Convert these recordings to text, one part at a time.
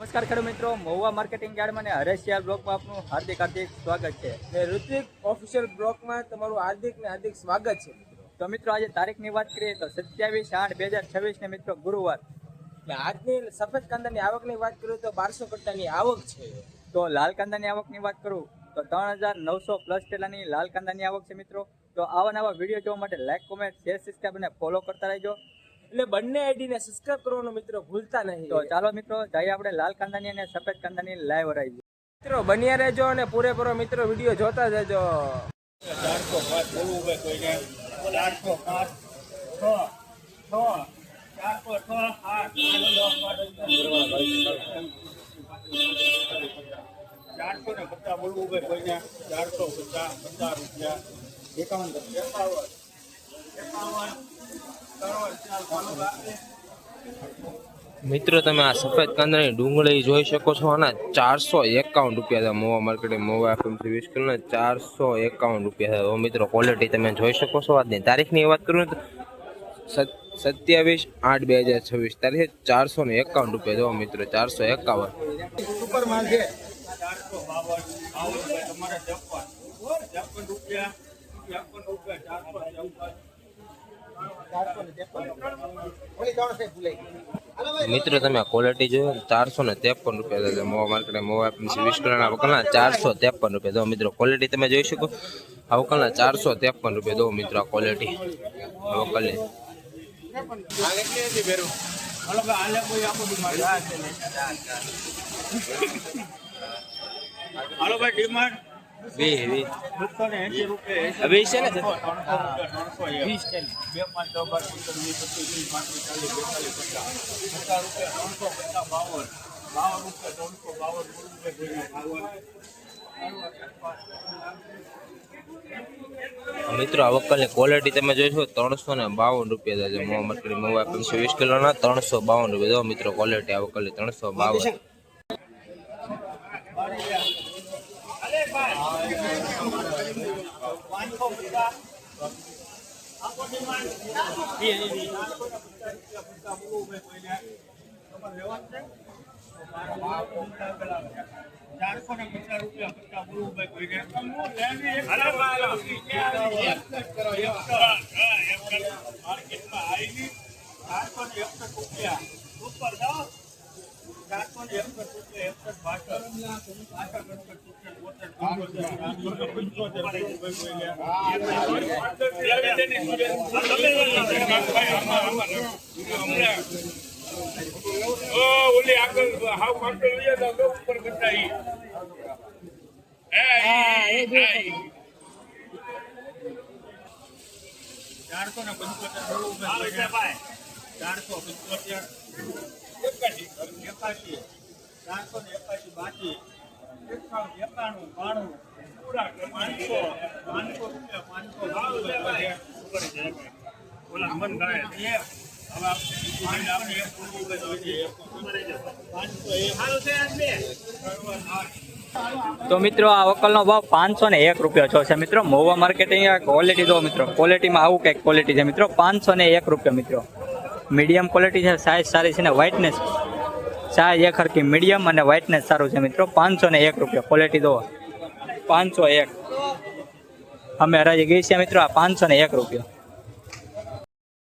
નમસ્કાર ખેડૂત મિત્રો, મહુવા માર્કેટિંગ યાર્ડમાં અને હરેશિયાર બ્લોકમાં આપનું હાર્દિક સ્વાગત છે. ઋત્વિક ઓફિશિયલ બ્લોકમાં તમારું હાર્દિક સ્વાગત છે. તો મિત્રો આજે તારીખની વાત કરીએ તો 27/8/2026 ને મિત્રો ગુરુવાર. આજની સફેદ કાંદાની આવકની વાત કરું તો 1200 કટ્ટાની આવક છે. તો લાલ કાંદાની આવકની વાત કરું તો 3900 પ્લસ ટેલાની લાલ કાંદાની આવક છે મિત્રો. તો આવા નવા વિડીયો જોવા માટે લાઈક, કોમેન્ટ, શેર, સબસ્ક્રાઇબ અને ફોલો કરતા રહેજો. એટલે બંને આઈડીને સબસ્ક્રાઇબ કરવાનું મિત્રો ભૂલતા નહીં. તો ચાલો મિત્રો જઈએ આપણે લાલ કાંદાની અને સફેદ કાંદાની લાઈવ હરાઈ. મિત્રો બન્યા રહેજો અને પૂરેપૂરો મિત્રો વિડીયો જોતા રહેજો. 405 બોલવું ભાઈ કોઈને 405 6 6 450 બોલવું ભાઈ કોઈને 450 રૂપિયા 51 મિત્રો તમે આ સફેદ કાંદાની ડુંગળી જોઈ શકો છો અને 451 રૂપિયા છે. મોવા માર્કેટે મોવા એફએમસી 20 કિલો 451 રૂપિયા છે. મિત્રો ક્વોલિટી તમે જોઈ શકો છો. આજની તારીખની વાત કરું તો 27/8/2026 તારીખે 451 રૂપિયા. જો મિત્રો 451 સુપર માલ છે 452 તમારે 53 રૂપિયા 453 મિત્રો તમે ક્વોલિટી જોયો 453 રૂપિયા છે. મોવા માર્કેટે મોવા એફએમસી 20 કિલોના વકલના 453 રૂપિયા. જો મિત્રો ક્વોલિટી તમે જોઈ શકો આ વકલના 453 રૂપિયા. જો મિત્રો આ ક્વોલિટી વકલની હાલો ભાઈ ડિમાન્ડ 20 રૂપિયા અભી છે ને 20 2 5 10 મિત્રો આ વકલની ક્વોલિટી તમે જોઈશો 352 રૂપિયા છે. મોવા માર્કેટ મોવા એફએમસી 20 કિલોના 352 રૂપિયા. જો મિત્રો ક્વોલિટી આ વકલની 352. ઓલી આગળ હાવ કાંટો લઈ જાવ ઉપર બતાઈ એ 475 ભાઈ 475 481 બાકી 91 પૂરા 500 રૂપિયા 500 ઓલા મન ગાય તો મિત્રો આ વકલનો ભાવ 501 રૂપિયા છે મિત્રો. મહુવા માર્કેટિંગ ક્વોલિટી જો મિત્રો, ક્વોલિટીમાં આવું કંઈક ક્વોલિટી છે મિત્રો. 501 રૂપિયા મિત્રો. મીડિયમ ક્વોલિટી છે, સાઇઝ સારી છે ને વ્હાઇટનેસ સાઇઝ એક હરકી મીડિયમ અને વ્હાઇટનેસ સારું છે મિત્રો. 501 રૂપિયા ક્વોલિટી જો 501. અમે હરાજી ગઈ છે મિત્રો આ 501 રૂપિયા.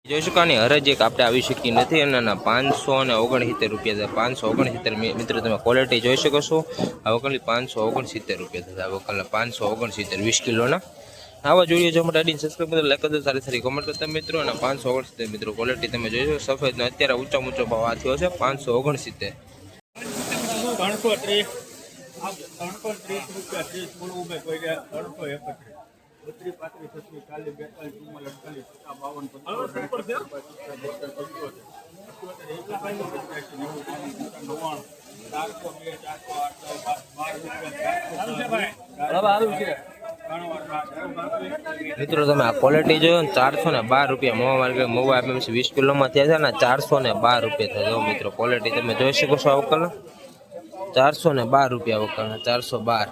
જોઈ શકો આની હરાજી આપણે આવી શકી નથી અને 569 રૂપિયા છે. 569 મિત્રો તમે ક્વોલિટી જોઈ શકો છો. આ વકલની 569 રૂપિયા છે. આ વકલના 569 20 કિલોના. આવા જોઈએ જો માટે આડીને સબસ્ક્રાઈબ કરો, લાઈક કરો, સારી સારી કોમેન્ટ કરતા મિત્રો. અને 569 મિત્રો ક્વોલિટી તમે જોઈ શકો. સફેદનો અત્યારે ઊંચો ભાવ આ થયો છે 569. 330 રૂપિયા 30 બોલવું ભાઈ કોઈ 331 32 35 મિત્રો તમે આ ક્વોલિટી જોયો ને 412 રૂપિયા. મોવા માર્કેટ મોવા એફએમસી 20 કિલોમાં થયા છે ને 412 રૂપિયા થયા. જો મિત્રો ક્વોલિટી તમે જોઈ શકો છો. આ વકલના 412 રૂપિયા વકલના 412.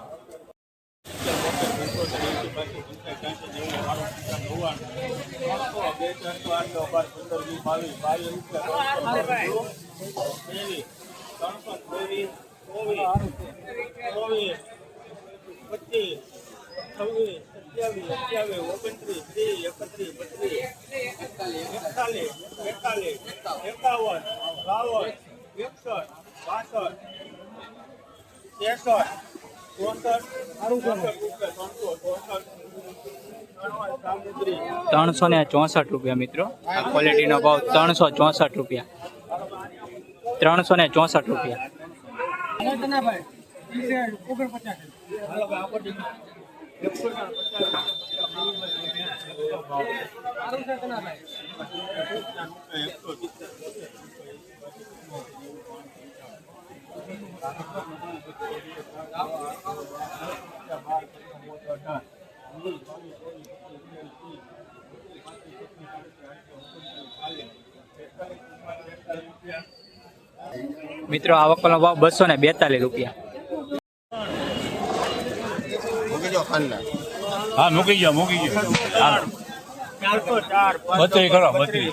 ત્રણસો ને 64 રૂપિયા મિત્રો. આ ક્વોલિટીનો ભાવ 364 રૂપિયા. 364 રૂપિયા. મિત્રો આ વકલનો ભાવ 242 રૂપિયા. હા મૂકી ગયો હાલો. 32 કરો 32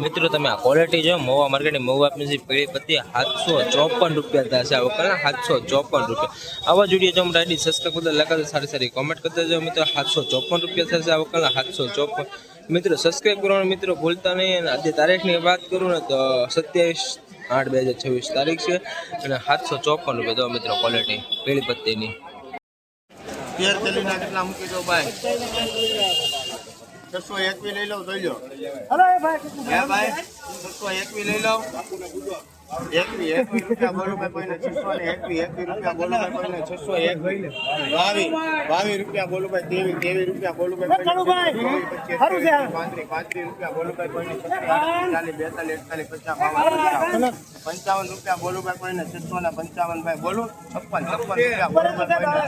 મિત્રો તમે આ ક્વોલિટી જો મહુવા માર્કેટની મહુવા પીસી પીળી પત્તી 754 રૂપિયા થશે. આ વકલના 754 રૂપિયા. આવા જ વિડીયો જો મને સબસ્ક્રાઇબ કરી લગાડો, સારી સારી કોમેન્ટ કરી દેજો મિત્રો. 754 રૂપિયા થશે આ વકલના 754. મિત્રો સબસ્ક્રાઇબ કરવાનું મિત્રો ભૂલતા નહીં. અને આજે તારીખની વાત કરું ને તો 27/8/2026 તારીખ છે અને 754 રૂપિયા દો મિત્રો ક્વોલિટી પીળી પત્તીની. તેર તેલીના કેટલા મૂકી દો ભાઈ? 621 લઈ લો જોઈ લો. હે ભાઈ 621 લઈ લો. 21 રૂપિયા બોલો ભાઈ કોઈને 621 રૂપિયા બોલો ભાઈ કોઈને 621 22 રૂપિયા બોલો ભાઈ 23 રૂપિયા બોલો ભાઈ 35 રૂપિયા બોલો ભાઈ કોઈને 55 રૂપિયા બોલો ભાઈ કોઈને 655 ભાઈ બોલો 56 રૂપિયા બોલો ભાઈ કોઈને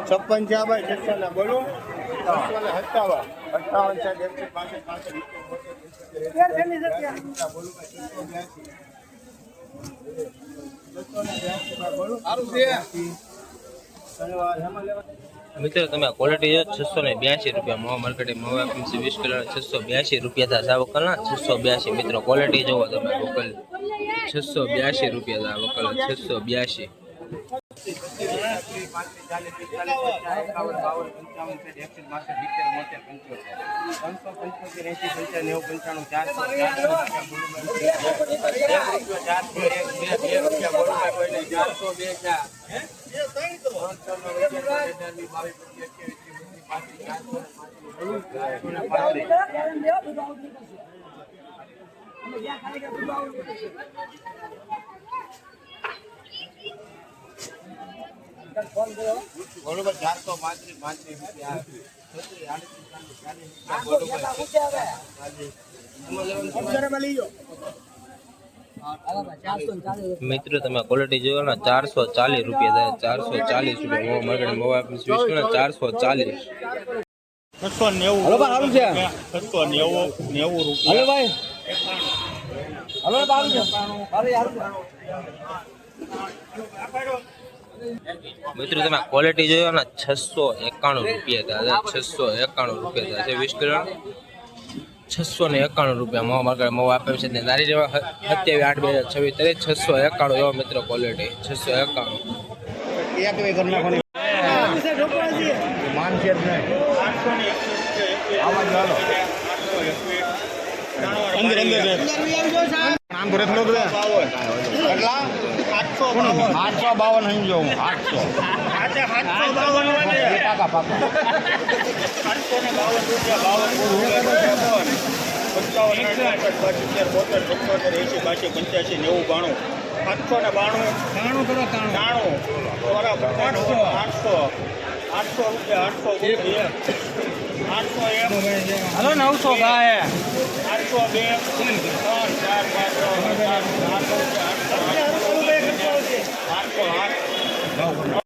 656 છે ભાઈ 600 બોલો 657 મિત્રો તમે આ ક્વોલિટી જો 682 રૂપિયા મહુવા માર્કેટ મહુવા પીસી 20 કિલો 682 રૂપિયા થશે આ વકલના 682 મિત્રો ક્વોલિટી જોવો તમે વકલ 682 રૂપિયા આ વકલ 682. બોલો ભાઈ 435 રૂપિયા મિત્રો તમે ક્વોલિટી જોયો ને 440 રૂપિયા થાય 440 રૂપિયા મહુવા માર્કેટ મહુવા પીસી 20 કિલો 440. 690 મિત્રો તમે ક્વોલિટી જોયો ને 691 રૂપિયા થાય 691 રૂપિયા થાય 20 કિલો 691 રૂપિયા મહુવા માર્કેટ મહુવા આપે છે ને નારી જેવા 27/8/2026 691 એવો મિત્રો ક્વોલિટી 691. નામ કરે થોડો કેટલા 852 નહીં જો 800 ટકા પાકા 892 800 રૂપિયા 800 801 હલો 900 ગાય 802 3 4 5 6 7 8 9